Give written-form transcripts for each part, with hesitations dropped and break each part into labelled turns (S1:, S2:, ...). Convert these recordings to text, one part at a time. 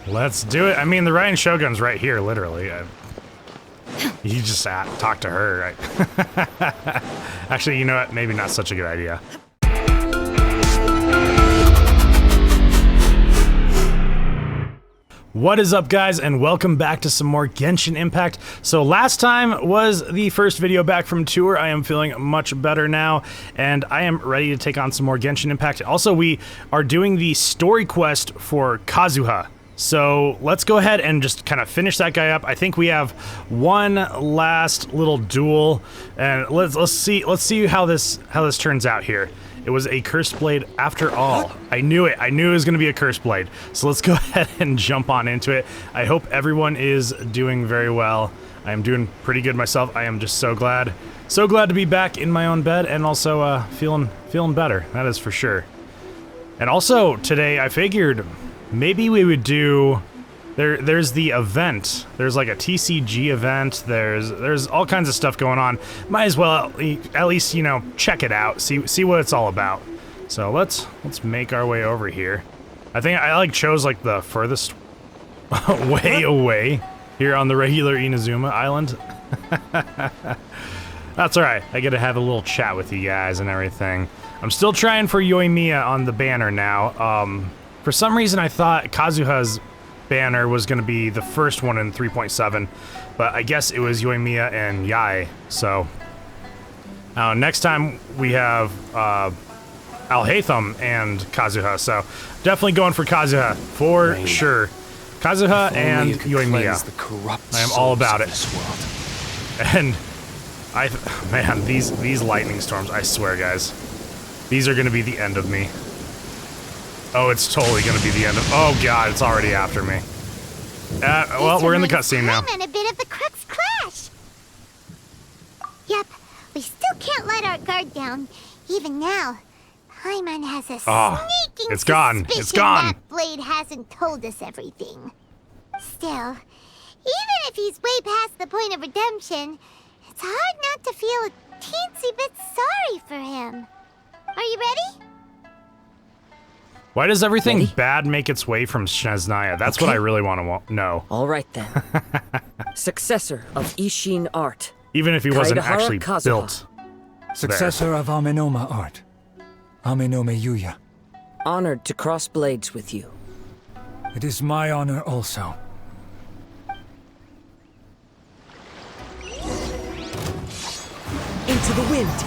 S1: Let's do it. I mean, the Ryan Shogun's right here, literally. You just talk to her, right? Actually, you know what? Maybe not such a good idea. What is up, guys, and welcome back to some more Genshin Impact. So last time was the first video back from tour. I am feeling much better now, and I am ready to take on some more Genshin Impact. Also, we are doing the story quest for Kazuha. So let's go ahead and just kind of finish that guy up. I think we have one last little duel, and let's see how this turns out here. It was a cursed blade after all. I knew it. I knew it was going to be a cursed blade. So let's go ahead and jump on into it. I hope everyone is doing very well. I am doing pretty good myself. I am just so glad to be back in my own bed, and also feeling better. That is for sure. And also today I figured maybe we would do. There's the event. There's like a TCG event. There's all kinds of stuff going on. Might as well at least, you know, check it out. See what it's all about. So let's make our way over here. I think I like chose like the furthest way away here on the regular Inazuma Island. That's all right. I get to have a little chat with you guys and everything. I'm still trying for Yoimiya on the banner now. For some reason I thought Kazuha's banner was going to be the first one in 3.7, but I guess it was Yoimiya and Yae. So next time we have Alhaitham and Kazuha, so definitely going for Kazuha for sure. Kazuha and Yoimiya. I am all about it. And man, these lightning storms, I swear, guys, these are going to be the end of me. Oh, it's totally gonna be the end of. Oh god, it's already after me. Well, we're in the cutscene now.
S2: And a bit of the crux clash. Yep, we still can't let our guard down. Even now, Paimon has a sneaking
S1: it's gone. It's gone.
S2: That blade hasn't told us everything. Still, even if he's way past the point of redemption, it's hard not to feel a teensy bit sorry for him. Are you ready?
S1: Why does everything bad make its way from Snezhnaya? That's what I really want to know.
S3: All right then. Successor of Ishin art.
S1: Even if he wasn't
S3: Kaedahara
S1: actually
S3: Kazuha.
S1: built.
S4: Successor of Amenoma art. Amenome Yuya.
S3: Honored to cross blades with you.
S4: It is my honor also.
S3: Into the wind.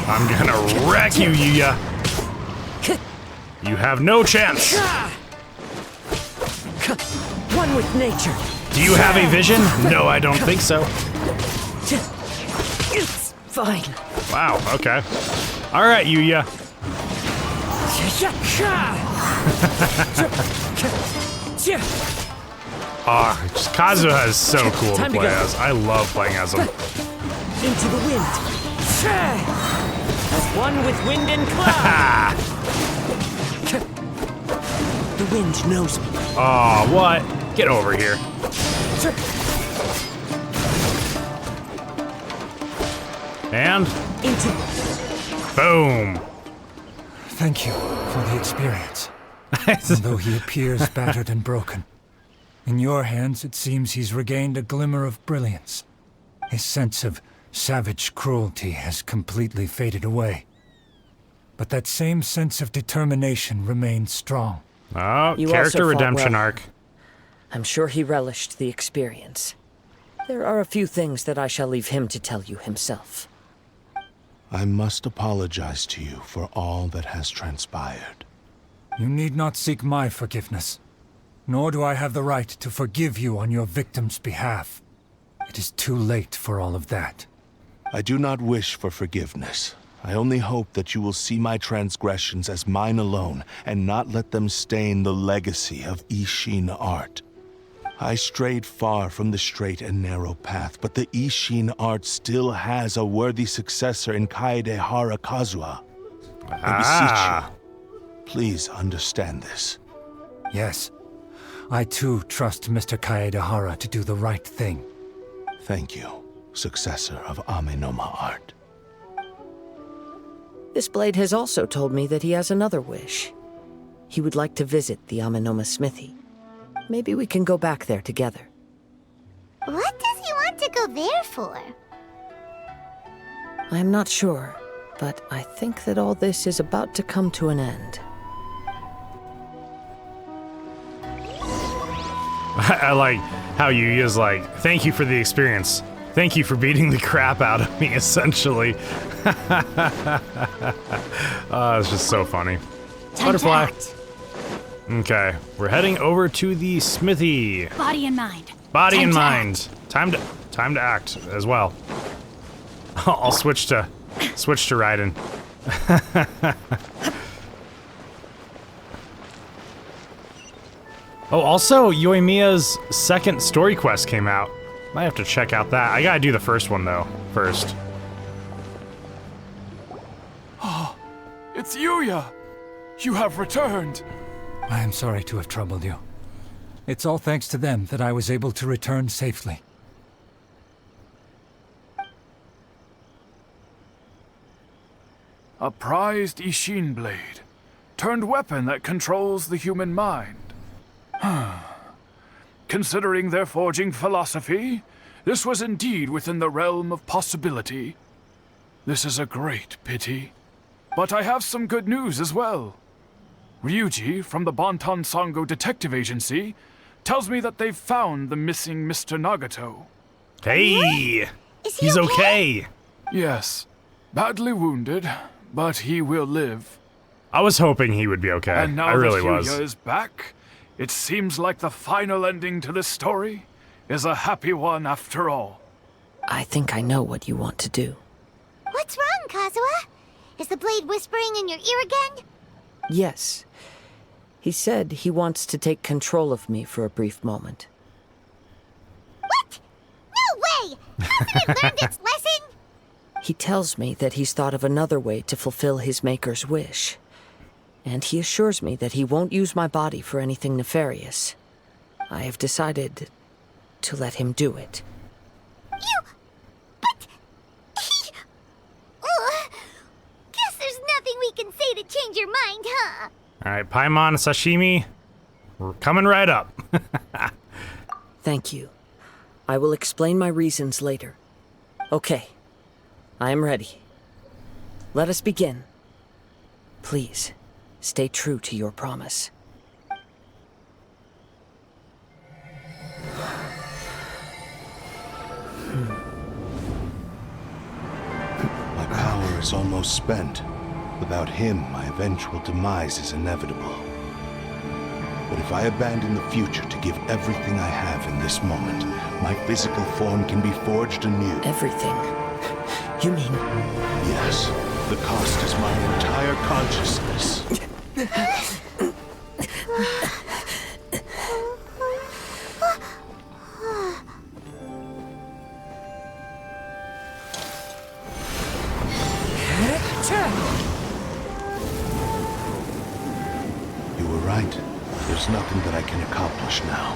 S1: I'm gonna wreck you, Yuya. You have no chance.
S3: One with nature.
S1: Do you have a vision? No, I don't think so.
S3: It's fine.
S1: Wow, okay. Alright, Yuya. Kazuha is so cool to play as. I love playing as him.
S3: Into the wind. As one with wind and cloud. The wind knows me.
S1: Aw, what? Get over here. And? Boom.
S4: Thank you for the experience. Although he appears battered and broken, in your hands it seems he's regained a glimmer of brilliance. His sense of savage cruelty has completely faded away. But that same sense of determination remains strong.
S1: Oh, character redemption arc.
S3: I'm sure he relished the experience. There are a few things that I shall leave him to tell you himself.
S5: I must apologize to you for all that has transpired.
S4: You need not seek my forgiveness, nor do I have the right to forgive you on your victim's behalf. It is too late for all of that.
S5: I do not wish for forgiveness. I only hope that you will see my transgressions as mine alone, and not let them stain the legacy of Ishin art. I strayed far from the straight and narrow path, but the Ishin art still has a worthy successor in Kaedahara Kazuha. I beseech you, please understand this.
S4: Yes, I too trust Mr. Kaedahara to do the right thing.
S5: Thank you, successor of Amenoma art.
S3: This blade has also told me that he has another wish. He would like to visit the Amenoma smithy. Maybe we can go back there together.
S2: What does he want to go there for?
S3: I am not sure, but I think that all this is about to come to an end.
S1: I like how Yuya's like, thank you for the experience. Thank you for beating the crap out of me, essentially. It's just so funny. Butterfly. Okay, we're heading over to the smithy.
S6: Body and mind.
S1: Body and mind. Time to act as well. I'll switch to Raiden. Oh, also, Yoimiya's second story quest came out. Might have to check out that. I gotta do the first one, though, first.
S7: It's Yuya! You have returned!
S4: I am sorry to have troubled you. It's all thanks to them that I was able to return safely.
S7: A prized Ishin blade. Turned weapon that controls the human mind. Considering their forging philosophy, this was indeed within the realm of possibility. This is a great pity. But I have some good news as well. Ryuji, from the Bonton Sango Detective Agency, tells me that they've found the missing Mr. Nagato.
S1: Hey!
S2: Is he
S1: He's okay!
S7: Yes, badly wounded, but he will live.
S1: I was hoping he would be okay.
S7: And now
S1: I really
S7: that Yuya
S1: was.
S7: is back, it seems like the final ending to this story is a happy one after all.
S3: I think I know what you want to do.
S2: What's wrong, Kazuha? Is the blade whispering in your ear again?
S3: Yes. He said he wants to take control of me for a brief moment.
S2: What? No way! Hasn't it learned its lesson?
S3: He tells me that he's thought of another way to fulfill his maker's wish. And he assures me that he won't use my body for anything nefarious. I have decided to let him do it.
S2: But he... Ugh. Guess there's nothing we can say to change your mind, huh?
S1: Alright, Paimon Sashimi, we're coming right up.
S3: Thank you. I will explain my reasons later. Okay. I am ready. Let us begin. Please, stay true to your promise.
S5: My power is almost spent. Without him, my eventual demise is inevitable. But if I abandon the future to give everything I have in this moment, my physical form can be forged anew.
S3: Everything? You mean...
S5: Yes, the cost is my entire consciousness. You were right. There's nothing that I can accomplish now.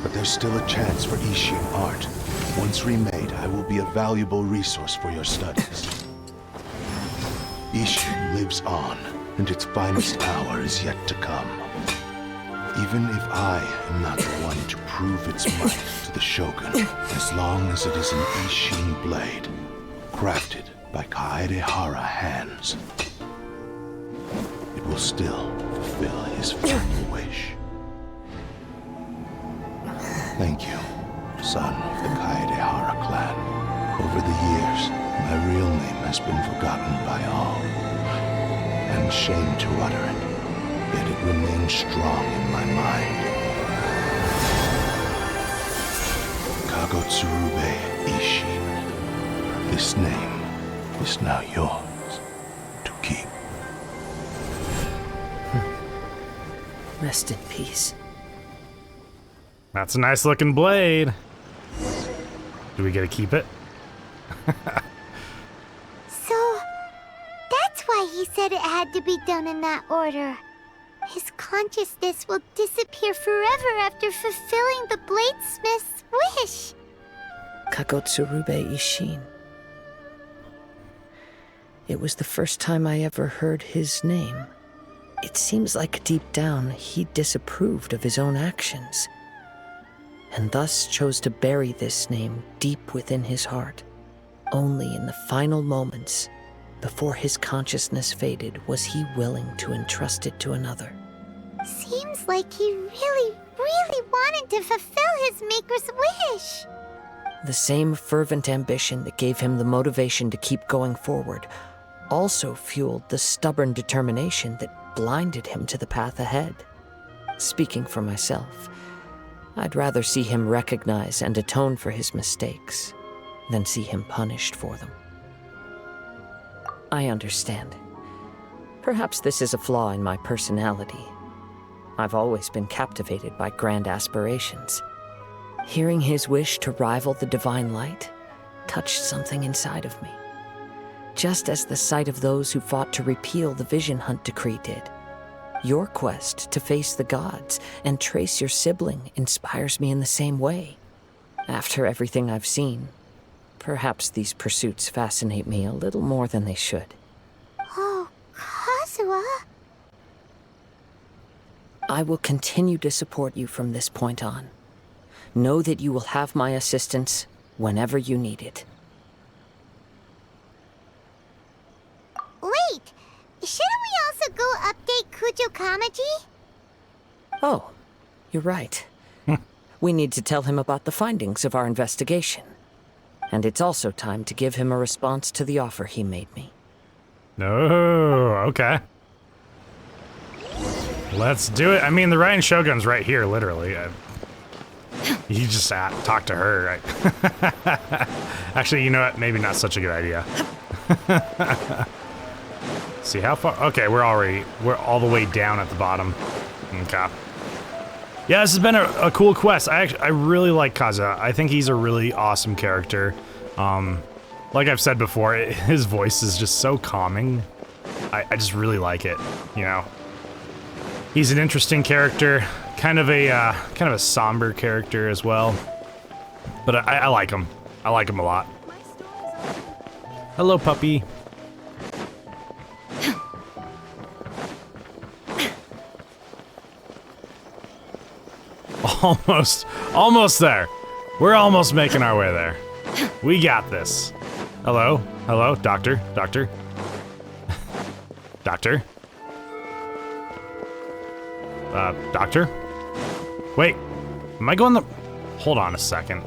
S5: But there's still a chance for Ishin art. Once remade, I will be a valuable resource for your studies. Ishin lives on, and its finest hour is yet to come. Even if I am not the one to prove its might to the Shogun, as long as it is an Ishin blade, crafted by Kaedehara hands, it will still fulfill his final wish. Thank you, son of the Kaedehara clan. Over the years, my real name has been forgotten by all. I'm ashamed to utter it, yet it remains strong in my mind. Kagotsurube Ishin. This name is now yours to keep.
S3: Rest in peace.
S1: That's a nice looking blade. Do we get to keep it?
S2: So, that's why he said it had to be done in that order. His consciousness will disappear forever after fulfilling the bladesmith's wish.
S3: Kagotsurube Ishin. It was the first time I ever heard his name. It seems like deep down he disapproved of his own actions, and thus chose to bury this name deep within his heart. Only in the final moments, before his consciousness faded, was he willing to entrust it to another.
S2: Seems like he really wanted to fulfill his maker's wish.
S3: The same fervent ambition that gave him the motivation to keep going forward also fueled the stubborn determination that blinded him to the path ahead. Speaking for myself, I'd rather see him recognize and atone for his mistakes than see him punished for them. I understand. Perhaps this is a flaw in my personality. I've always been captivated by grand aspirations. Hearing his wish to rival the divine light touched something inside of me, just as the sight of those who fought to repeal the Vision Hunt decree did. Your quest to face the gods and trace your sibling inspires me in the same way. After everything I've seen, perhaps these pursuits fascinate me a little more than they should.
S2: Oh, Kazuha.
S3: I will continue to support you from this point on. Know that you will have my assistance whenever you need it.
S2: Wait, shouldn't we also go update Kujo Kamaji?
S3: Oh, you're right. We need to tell him about the findings of our investigation. And it's also time to give him a response to the offer he made me.
S1: No, okay. Let's do it. I mean, the Ryan Shogun's right here, literally. You just talk to her. Actually, you know what? Maybe not such a good idea. See how far? Okay, we're all the way down at the bottom. Okay. Yeah, this has been a cool quest. I really like Kazuha. I think he's a really awesome character. Like I've said before, his voice is just so calming. I just really like it, you know. He's an interesting character, kind of a somber character as well. But I like him. I like him a lot. Hello, puppy. Almost there. We're almost making our way there. We got this. Hello, doctor. Doctor? Doctor? Wait, am I going the... Hold on a second.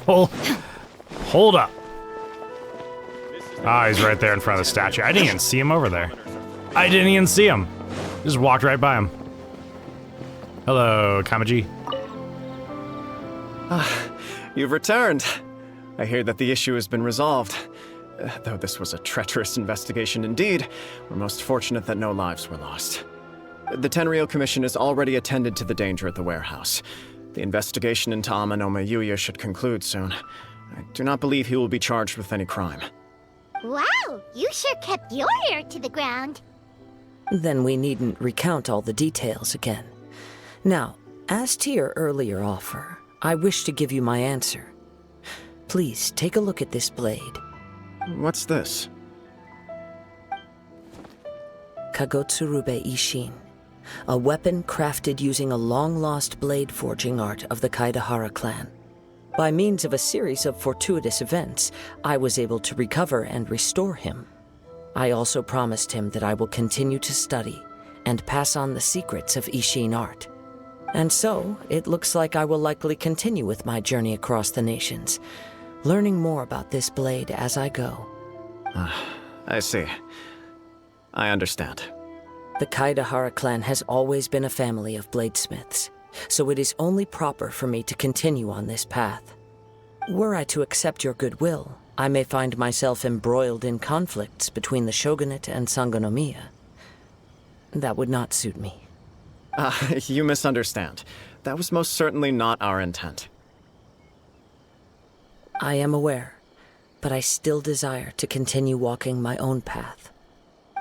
S1: Hold up. Ah, he's right there in front of the statue. I didn't even see him over there. I didn't even see him. Just walked right by him. Hello, Kamaji.
S6: You've returned. I hear that the issue has been resolved. Though this was a treacherous investigation indeed, we're most fortunate that no lives were lost. The Tenryou Commission has already attended to the danger at the warehouse. The investigation into Amanome Yuya should conclude soon. I do not believe he will be charged with any crime.
S2: Wow, you sure kept your ear to the ground.
S3: Then we needn't recount all the details again. Now, as to your earlier offer, I wish to give you my answer. Please take a look at this blade.
S6: What's this?
S3: Kagotsurube Ishin, a weapon crafted using a long-lost blade forging art of the Kaidahara clan. By means of a series of fortuitous events, I was able to recover and restore him. I also promised him that I will continue to study and pass on the secrets of Ishin art. And so, it looks like I will likely continue with my journey across the nations, learning more about this blade as I go.
S6: I see. I understand.
S3: The Kaidahara clan has always been a family of bladesmiths, so it is only proper for me to continue on this path. Were I to accept your goodwill, I may find myself embroiled in conflicts between the shogunate and Sangonomiya. That would not suit me.
S6: You misunderstand. That was most certainly not our intent.
S3: I am aware, but I still desire to continue walking my own path.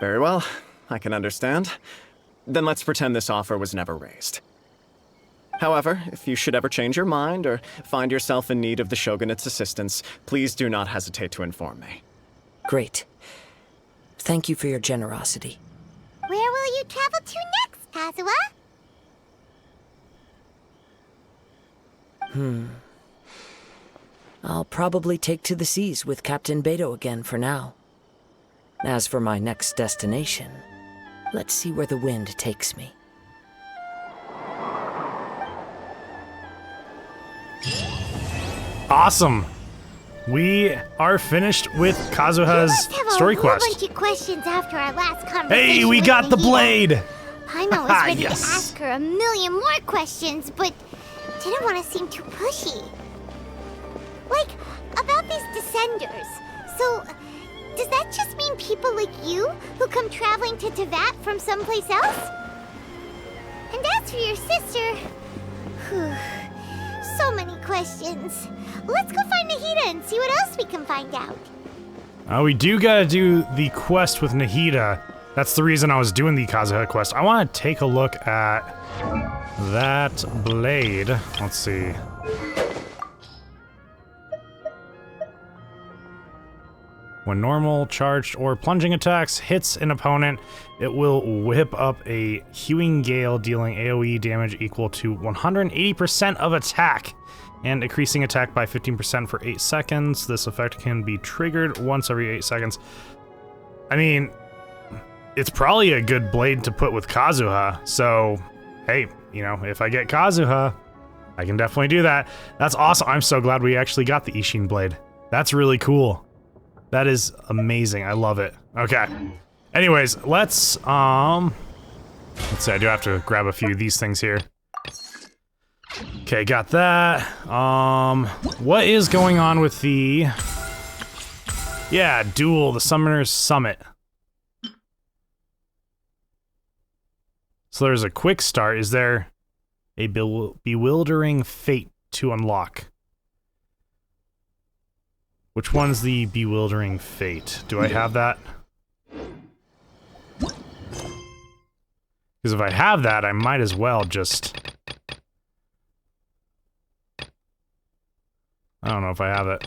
S6: Very well, I can understand. Then let's pretend this offer was never raised. However, if you should ever change your mind or find yourself in need of the Shogunate's assistance, please do not hesitate to inform me.
S3: Great. Thank you for your generosity.
S2: Where you travel to next, Kazuha?
S3: I'll probably take to the seas with Captain Beto again for now. As for my next destination, let's see where the wind takes me.
S1: Awesome. We are finished with Kazuha's story quest.
S2: You must have a whole bunch of questions after our last conversation.
S1: Hey, we
S2: with
S1: got the
S2: Nahida.
S1: blade.
S2: Paimon was ready
S1: Yes.
S2: to ask her a million more questions, but didn't want to seem too pushy. Like, about these descenders. So, does that just mean people like you who come traveling to Teyvat from someplace else? And as for your sister... Whew, so many questions. Let's go find Nahida and see what else we can find out.
S1: We do gotta do the quest with Nahida. That's the reason I was doing the Kazuha quest. I want to take a look at that blade. Let's see. When normal, charged, or plunging attacks hits an opponent, it will whip up a hewing gale, dealing AoE damage equal to 180% of attack, and increasing attack by 15% for 8 seconds. This effect can be triggered once every 8 seconds. I mean, it's probably a good blade to put with Kazuha, so hey, you know, if I get Kazuha, I can definitely do that. That's awesome. I'm so glad we actually got the Ishin blade. That's really cool. That is amazing. I love it. Okay. Anyways, let's see, I do have to grab a few of these things here. Okay, got that. What is going on with the... Yeah, duel, the Summoner's Summit. So there's a quick start. Is there a bewildering fate to unlock? Which one's the bewildering fate? Do I have that? Because if I have that, I might as well just... I don't know if I have it.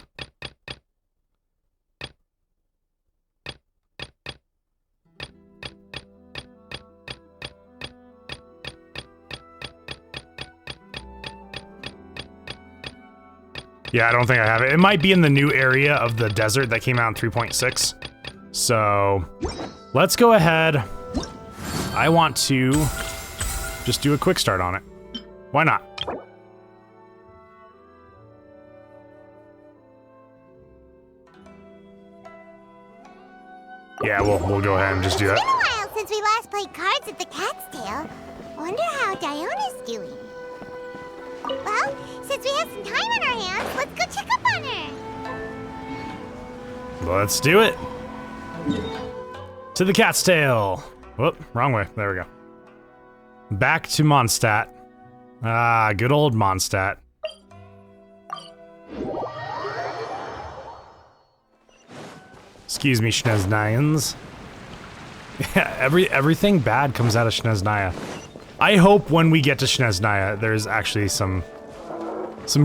S1: Yeah, I don't think I have it. It might be in the new area of the desert that came out in 3.6. So, let's go ahead. I want to just do a quick start on it. Why not? Yeah, we'll go ahead and just do that.
S2: It's been a while since we last played cards at the Cat's Tail. Wonder how Diona's doing. Well, since we have some time on our hands, let's go check up on her.
S1: Let's do it. To the Cat's Tail. Whoop, wrong way. There we go. Back to Mondstadt. Ah, good old Mondstadt. Excuse me, Schneznayans. Yeah, everything bad comes out of Schneznaya. I hope when we get to Schneznaya, there's actually some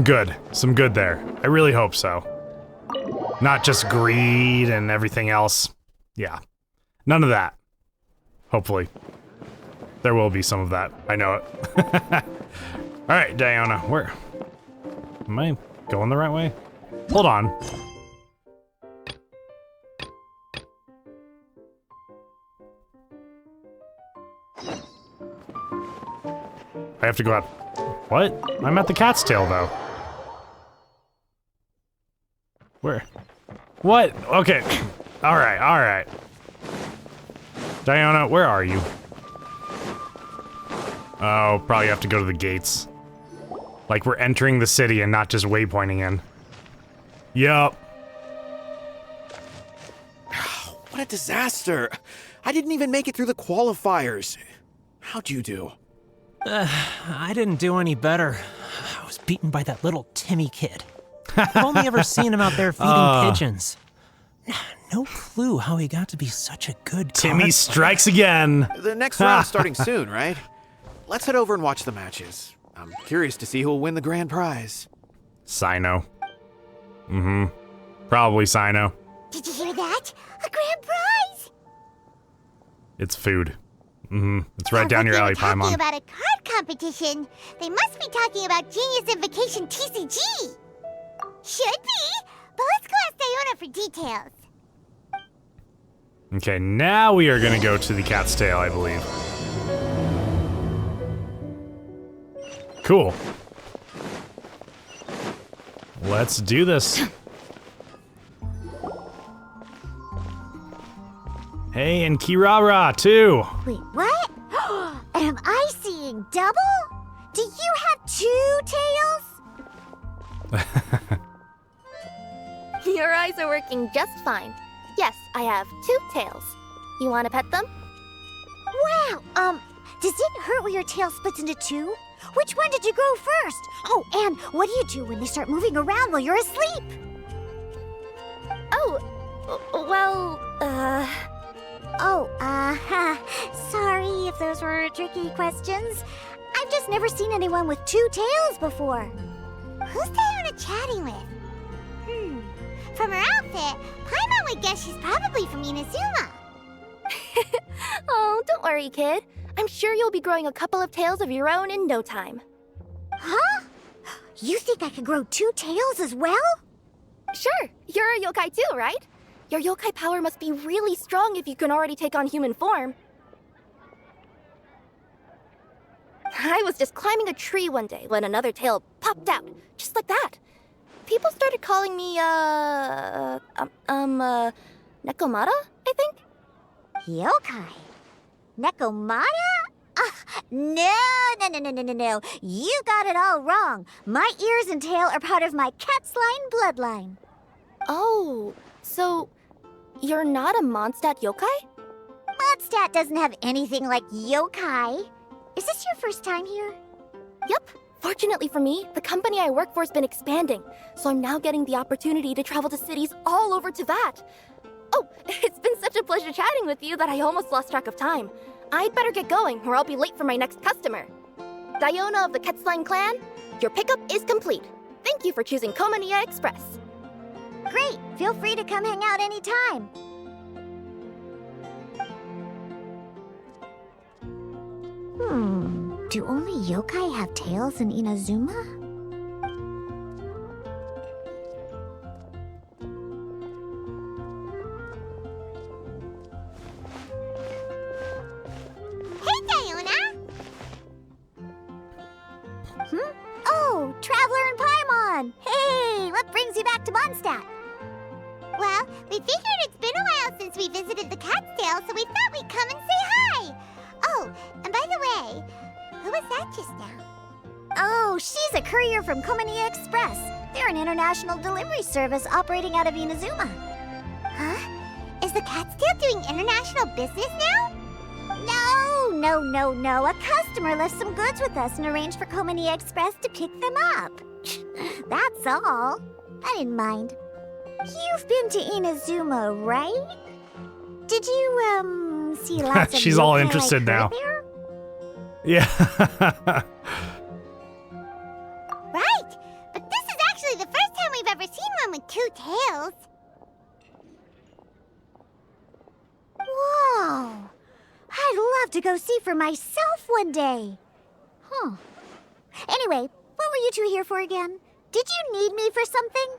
S1: good there. I really hope so. Not just greed and everything else. Yeah, none of that. Hopefully. There will be some of that. I know it. Alright, Diona, where? Am I going the right way? Hold on. I have to go out. What? I'm at the Cat's Tail, though. Where? What? Okay. Alright, alright. Diona, where are you? Oh, probably have to go to the gates. Like we're entering the city and not just waypointing in. Yup.
S8: What a disaster! I didn't even make it through the qualifiers. How'd you do?
S9: I didn't do any better. I was beaten by that little Timmy kid. I've only ever seen him out there feeding pigeons. No clue how he got to be such a good
S1: Timmy
S9: card
S1: strikes again.
S8: The next round's starting soon, right? Let's head over and watch the matches. I'm curious to see who'll win the grand prize.
S1: Sino. Mm-hmm. Probably Sino.
S2: Did you hear that? A grand prize!
S1: It's food. It's right down your alley,
S2: Talking
S1: Paimon.
S2: about a card competition. They must be talking about Genius Invocation TCG. Should be, but let's go ask Diona for details.
S1: Okay, now we are gonna go to the cat's tail, I believe. Cool. Let's do this. Hey, and Kirara, too.
S2: Wait, what? Am I seeing double? Do you have 2 tails?
S10: Your eyes are working just fine. Yes, I have 2 tails. You want to pet them?
S2: Wow, does it hurt when your tail splits into 2? Which one did you grow first? Oh, and what do you do when they start moving around while you're asleep?
S10: Oh, well,
S2: sorry if those were tricky questions. I've just never seen anyone with 2 tails before. Who's Diona chatting with? From her outfit, Paimon would guess she's probably from Inazuma.
S10: Oh, don't worry, kid. I'm sure you'll be growing a couple of tails of your own in no time.
S2: Huh? You think I could grow 2 tails as well?
S10: Sure, you're a yokai too, right? Your yokai power must be really strong if you can already take on human form. I was just climbing a tree one day when another tail popped out, just like that. People started calling me, Nekomata, I think?
S2: Yokai? Nekomata? No. You got it all wrong. My ears and tail are part of my cat's line bloodline.
S10: Oh, so you're not a Mondstadt yokai?
S2: Mondstadt doesn't have anything like yokai. Is this your first time here?
S10: Yep. Fortunately for me, the company I work for has been expanding, so I'm now getting the opportunity to travel to cities all over Teyvat. Oh, it's been such a pleasure chatting with you that I almost lost track of time. I'd better get going, or I'll be late for my next customer. Diona of the Quetzline clan, your pickup is complete. Thank you for choosing Komania Express.
S2: Great. Feel free to come hang out anytime. Do only yokai have tails in Inazuma? Hey, Diona! Oh, Traveler and Paimon! Hey, what brings you back to Mondstadt? Well, we figured it's been a while since we visited the cat's tail, so we thought we'd come and say hi! Oh, and by the way, who was that just now? Oh, she's a courier from Komania Express. They're an international delivery service operating out of Inazuma. Huh? Is the cat's tail doing international business now? No. A customer left some goods with us and arranged for Komania Express to pick them up. That's all. I didn't mind. You've been to Inazuma, right? Did you, see lots of
S1: She's all
S2: yokai
S1: interested
S2: like her
S1: now.
S2: there?
S1: Yeah.
S2: Right, but this is actually the first time we've ever seen one with 2 tails. Whoa! I'd love to go see for myself one day. Huh. Anyway, what were you 2 here for again? Did you need me for something?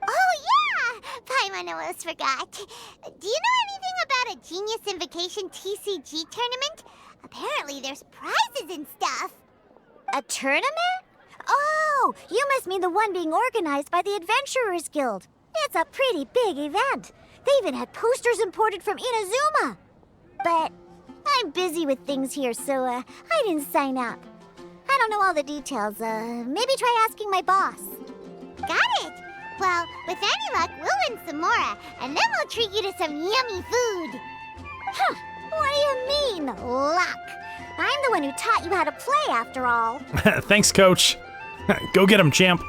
S2: Oh, yeah! Paimon almost forgot. Do you know anything about a Genius Invocation TCG tournament? Apparently there's prizes and stuff. A tournament? Oh, you must mean the one being organized by the Adventurers Guild. It's a pretty big event. They even had posters imported from Inazuma. But I'm busy with things here, so I didn't sign up. I don't know all the details. Maybe try asking my boss. Got it. Well, with any luck, we'll win some more, and then we'll treat you to some yummy food. Huh. What do you mean, luck? I'm the one who taught you how to play, after all.
S1: Thanks, coach. Go get him, champ.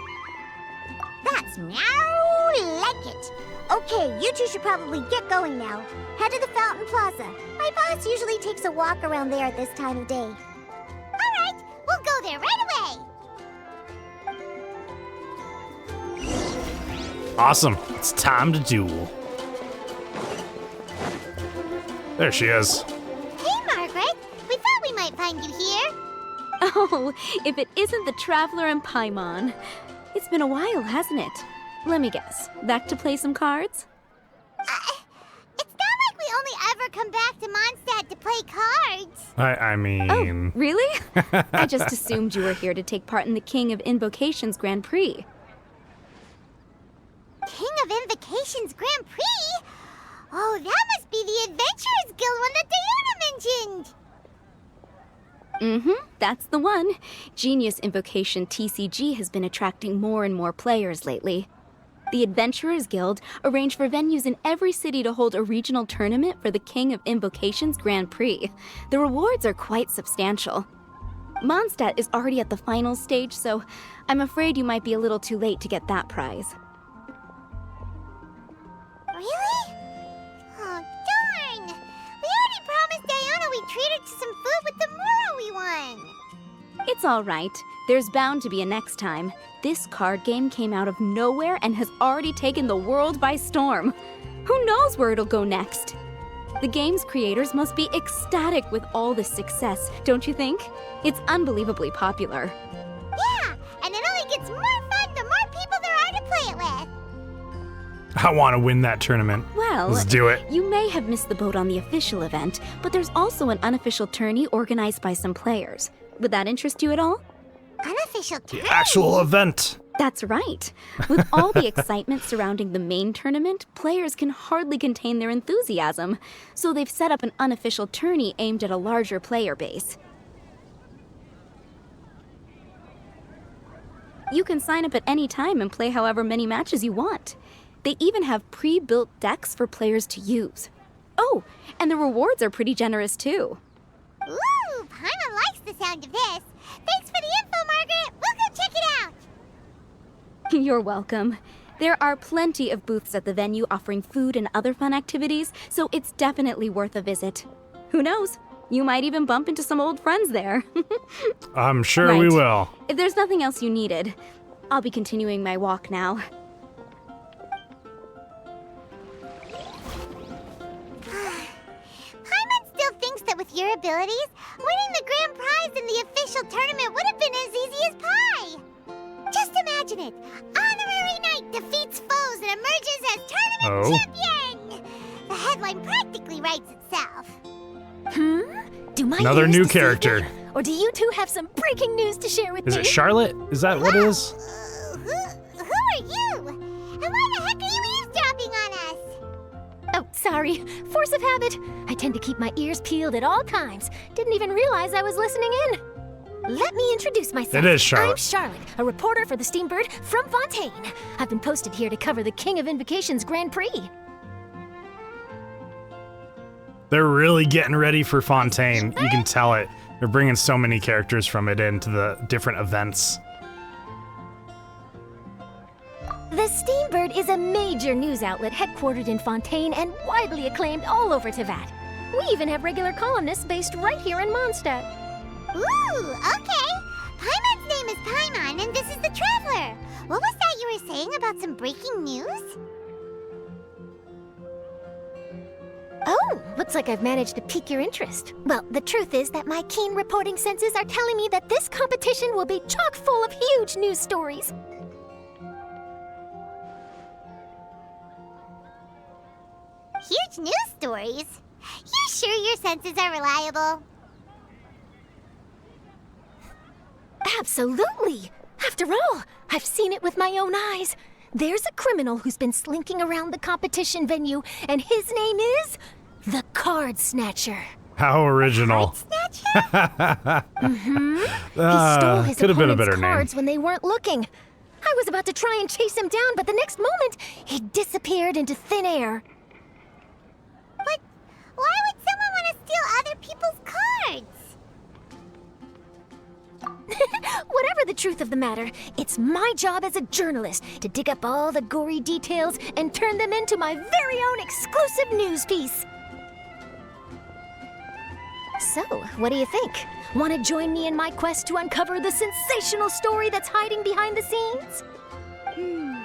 S2: That's meow like it. Okay, you 2 should probably get going now. Head to the Fountain Plaza. My boss usually takes a walk around there at this time of day. All right, we'll go there right away.
S1: Awesome. It's time to duel. There she is.
S2: Hey, Margaret. find you here.
S11: Oh, if it isn't the Traveler and Paimon. It's been a while, hasn't it? Let me guess. Back to play some cards?
S2: It's not like we only ever come back to Mondstadt to play cards.
S1: I mean...
S11: Oh, really? I just assumed you were here to take part in the King of Invocation's Grand Prix.
S2: King of Invocation's Grand Prix? Oh, that must be the Adventurers Guild one that Diana mentioned.
S11: Mm-hmm, that's the one. Genius Invocation TCG has been attracting more and more players lately. The Adventurers Guild arranged for venues in every city to hold a regional tournament for the King of Invocation's Grand Prix. The rewards are quite substantial. Mondstadt is already at the final stage, so I'm afraid you might be a little too late to get that prize.
S2: Really? Oh, darn! We already promised Diana we'd treat her to some food with the Muro we won.
S11: It's all right. There's bound to be a next time. This card game came out of nowhere and has already taken the world by storm. Who knows where it'll go next? The game's creators must be ecstatic with all this success, don't you think? It's unbelievably popular.
S2: Yeah, and it only gets more fun the more people there are to play it with.
S1: I want to win that tournament.
S11: Well,
S1: let's do it.
S11: You may have missed the boat on the official event, but there's also an unofficial tourney organized by some players. Would that interest you at all?
S2: Unofficial tourney?
S1: The actual event.
S11: That's right. With all the excitement surrounding the main tournament, players can hardly contain their enthusiasm. So they've set up an unofficial tourney aimed at a larger player base. You can sign up at any time and play however many matches you want. They even have pre-built decks for players to use. Oh, and the rewards are pretty generous too.
S2: Ooh, Paimon likes the sound of this. Thanks for the info, Margaret. We'll go check it out.
S11: You're welcome. There are plenty of booths at the venue offering food and other fun activities, so it's definitely worth a visit. Who knows? You might even bump into some old friends there.
S1: I'm sure we will.
S11: If there's nothing else you needed, I'll be continuing my walk now.
S2: Paimon still thinks that with your abilities, winning the grand prize in the official tournament would have been as easy as pie. Just imagine it. Honorary Knight defeats foes and emerges as tournament champion. The headline practically writes itself.
S12: Do my
S1: Another
S12: ears
S1: new
S12: deceive
S1: character.
S12: me? Or do you two have some breaking news to share with me?
S1: Is it Charlotte? Is that what it is?
S2: Who are you? And why the heck are you eavesdropping on us?
S12: Oh, sorry. Force of habit. I tend to keep my ears peeled at all times. Didn't even realize I was listening in. Let me introduce myself.
S1: It is Charlotte.
S12: I'm Charlotte, a reporter for the Steambird from Fontaine. I've been posted here to cover the King of Invocation's Grand Prix.
S1: They're really getting ready for Fontaine. You can tell it. They're bringing so many characters from it into the different events.
S12: The Steambird is a major news outlet headquartered in Fontaine and widely acclaimed all over Teyvat. We even have regular columnists based right here in Mondstadt.
S2: Ooh, okay. Paimon's name is Paimon, and this is the Traveler. What was that you were saying about some breaking news?
S12: Oh, looks like I've managed to pique your interest. Well, the truth is that my keen reporting senses are telling me that this competition will be chock full of huge news stories.
S2: Huge news stories? You sure your senses are reliable?
S12: Absolutely! After all, I've seen it with my own eyes. There's a criminal who's been slinking around the competition venue, and his name is the Cardsnatcher.
S1: How original.
S12: He stole his
S1: could have been a
S12: opponent's
S1: better
S12: cards
S1: name.
S12: when they weren't looking. I was about to try and chase him down, but the next moment, he disappeared into thin air.
S2: But why would someone want to steal other people's cards?
S12: Whatever the truth of the matter, it's my job as a journalist to dig up all the gory details and turn them into my very own exclusive news piece. So, what do you think? Want to join me in my quest to uncover the sensational story that's hiding behind the scenes?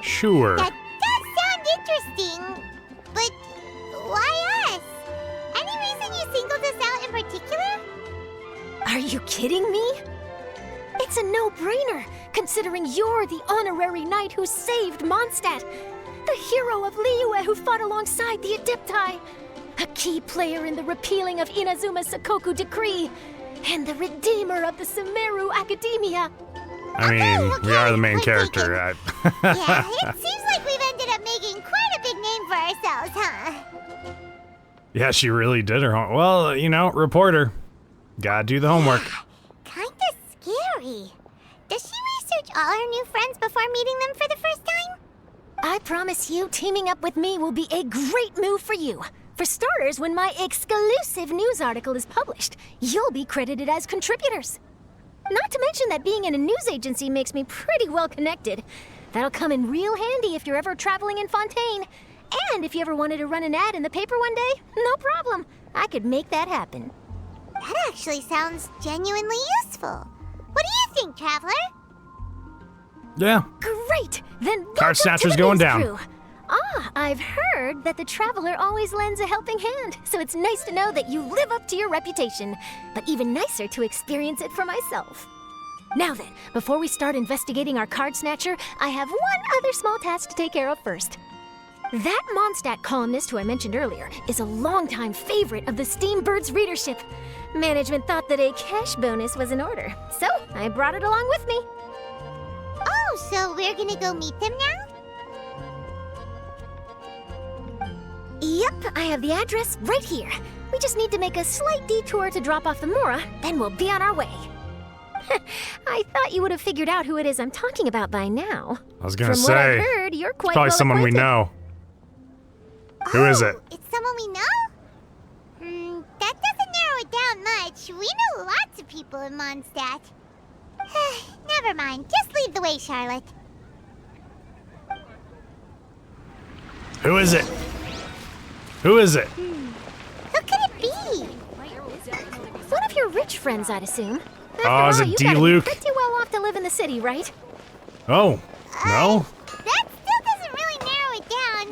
S1: Sure.
S2: That does sound interesting, but why us? Any reason you singled us out in particular?
S12: Are you kidding me? It's a no-brainer, considering you're the honorary knight who saved Mondstadt, the hero of Liyue who fought alongside the Adepti, a key player in the repealing of Inazuma's Sakoku decree, and the redeemer of the Sumeru Academia.
S1: I mean, we are the main character.
S2: Yeah, it seems like we've ended up making quite a big name for ourselves, huh?
S1: Yeah, she really did her homework. Well, you know, reporter. Gotta do the homework.
S2: Kinda scary. Does she research all her new friends before meeting them for the first time?
S12: I promise you, teaming up with me will be a great move for you. For starters, when my exclusive news article is published, you'll be credited as contributors. Not to mention that being in a news agency makes me pretty well connected. That'll come in real handy if you're ever traveling in Fontaine. And if you ever wanted to run an ad in the paper one day, no problem. I could make that happen.
S2: That actually sounds genuinely useful. What do you think, Traveler?
S1: Yeah.
S12: Great! Then
S1: Cardsnatcher's going down.
S12: Crew. I've heard that the Traveler always lends a helping hand, so it's nice to know that you live up to your reputation, but even nicer to experience it for myself. Now then, before we start investigating our Cardsnatcher, I have one other small task to take care of first. That Mondstadt columnist who I mentioned earlier is a longtime favorite of the Steambird's readership. Management thought that a cash bonus was in order, so I brought it along with me.
S2: Oh, so we're gonna go meet them now?
S12: Yep, I have the address right here. We just need to make a slight detour to drop off the Mora, then we'll be on our way. I thought you would have figured out who it is I'm talking about by now.
S1: I was gonna
S12: From
S1: say,
S12: what I've heard, you're quite
S1: probably
S12: well
S1: someone we
S12: acquainted.
S1: know. Who is it?
S2: It's someone we know? That doesn't narrow it down much. We know lots of people in Mondstadt. Never mind. Just lead the way, Charlotte.
S1: Who is it? Who is it?
S2: Who could it be?
S12: One of your rich friends, I'd assume.
S1: Oh, is it
S12: you gotta be
S1: D-Luke?
S12: pretty well off to live in the city, right?
S1: Oh, no?
S2: That still doesn't really narrow it down.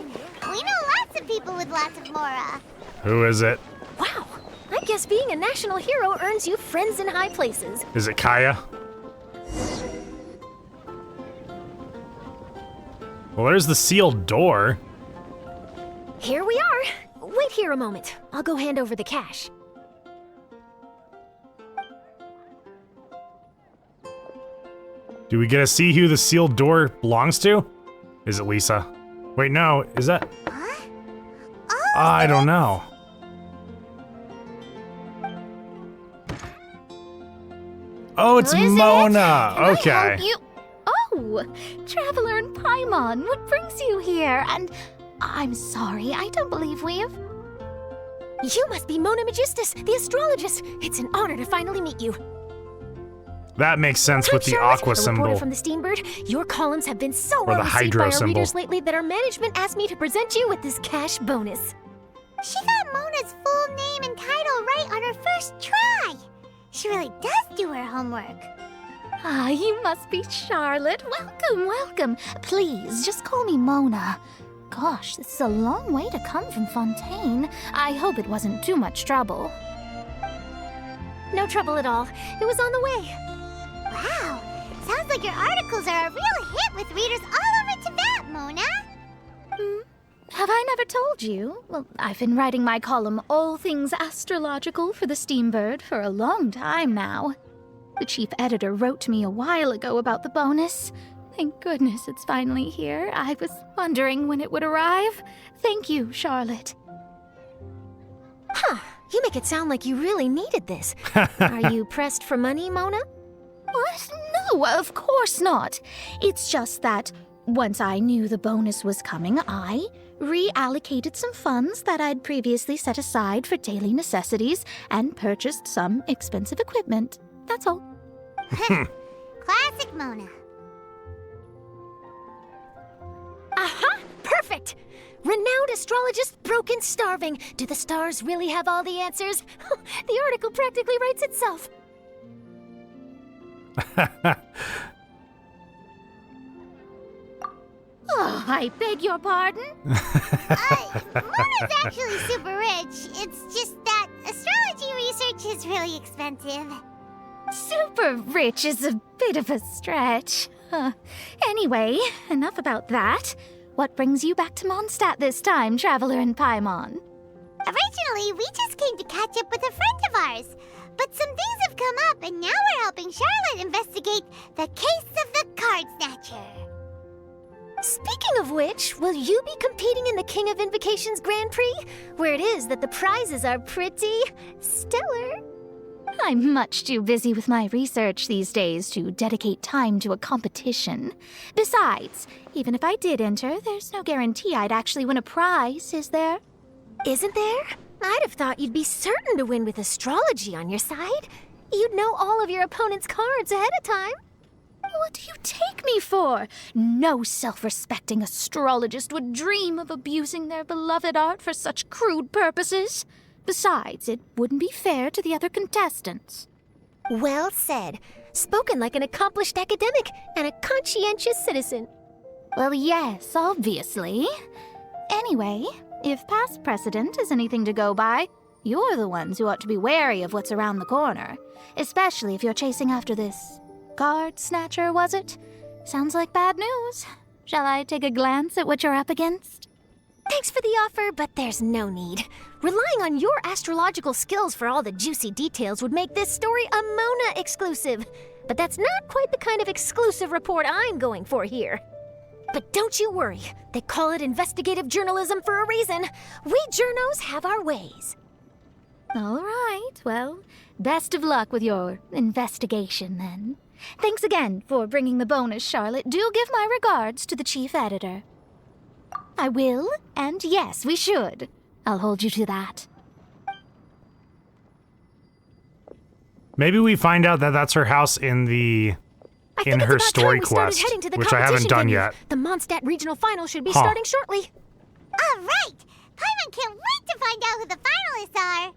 S2: We know lots of people with lots of Mora.
S1: Who is it?
S12: Wow. I guess being a national hero earns you friends in high places.
S1: Is it Kaya? Well, there's the sealed door.
S12: Here we are. Wait here a moment. I'll go hand over the cash.
S1: Do we get to see who the sealed door belongs to? Is it Lisa? Wait, no. Is that?
S2: Huh? Oh,
S1: I don't know. Oh, it's
S10: Who is it?
S1: Mona.
S10: Can I
S1: Okay.
S10: help you? Oh, Traveler and Paimon, what brings you here? And I'm sorry, I don't believe we've...
S12: You must be Mona Magistus, the astrologist. It's an honor to finally meet you.
S1: That makes sense
S12: I'm
S1: with the
S12: Charlotte,
S1: aqua
S12: a
S1: symbol.
S12: reporter from the Steambird. Your columns have been so
S1: Or
S12: well
S1: the
S12: received
S1: hydro
S12: by our
S1: symbol.
S12: readers lately that our management asked me to present you with this cash bonus.
S2: She got Mona's full name and title right on her first try. She really does do her homework.
S10: Ah, you must be Charlotte. Welcome, welcome. Please, just call me Mona. Gosh, this is a long way to come from Fontaine. I hope it wasn't too much trouble.
S12: No trouble at all. It was on the way.
S2: Wow, sounds like your articles are a real hit with readers all over Tibet, Mona.
S10: Have I never told you? Well, I've been writing my column All Things Astrological for the Steambird for a long time now. The chief editor wrote to me a while ago about the bonus. Thank goodness it's finally here. I was wondering when it would arrive. Thank you, Charlotte.
S12: Huh. You make it sound like you really needed this. Are you pressed for money, Mona?
S10: What? No, of course not. It's just that once I knew the bonus was coming, I reallocated some funds that I'd previously set aside for daily necessities and purchased some expensive equipment. That's all.
S2: Classic Mona.
S12: Aha! Perfect! Renowned astrologist, broken starving. Do the stars really have all the answers? The article practically writes itself.
S10: Oh, I beg your pardon?
S2: Mona's actually super rich. It's just that astrology research is really expensive.
S13: Super rich is a bit of a stretch. Anyway, enough about that. What brings you back to Mondstadt this time, Traveler and Paimon?
S2: Originally, we just came to catch up with a friend of ours. But some things have come up, and now we're helping Charlotte investigate the case of the Cardsnatcher.
S12: Speaking of which, will you be competing in the King of Invocation's Grand Prix? Where it is that the prizes are pretty stellar.
S13: I'm much too busy with my research these days to dedicate time to a competition. Besides, even if I did enter, there's no guarantee I'd actually win a prize, is there?
S12: Isn't there? I'd have thought you'd be certain to win with astrology on your side. You'd know all of your opponent's cards ahead of time.
S13: What do you take me for? No self-respecting astrologist would dream of abusing their beloved art for such crude purposes. Besides, it wouldn't be fair to the other contestants.
S12: Well said. Spoken like an accomplished academic and a conscientious citizen.
S13: Well, yes, obviously. Anyway, if past precedent is anything to go by, you're the ones who ought to be wary of what's around the corner. Especially if you're chasing after this Cardsnatcher, was it? Sounds like bad news. Shall I take a glance at what you're up against?
S12: Thanks for the offer, but there's no need. Relying on your astrological skills for all the juicy details would make this story a Mona exclusive. But that's not quite the kind of exclusive report I'm going for here. But don't you worry. They call it investigative journalism for a reason. We journos have our ways.
S13: All right, well, best of luck with your investigation then. Thanks again for bringing the bonus, Charlotte. Do give my regards to the chief editor. I will, and yes, we should. I'll hold you to that.
S1: Maybe we find out that that's her house in her story quest, which I haven't done yet.
S12: The Mondstadt Regional Final should be starting shortly.
S2: All right! Paimon can't wait to find out who the finalists are!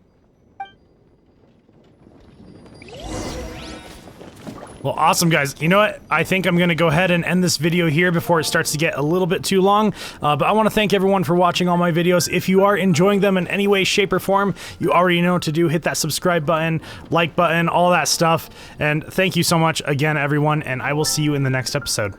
S1: Well, awesome, guys. You know what? I think I'm going to go ahead and end this video here before it starts to get a little bit too long. But I want to thank everyone for watching all my videos. If you are enjoying them in any way, shape, or form, you already know what to do. Hit that subscribe button, like button, all that stuff. And thank you so much again, everyone, and I will see you in the next episode.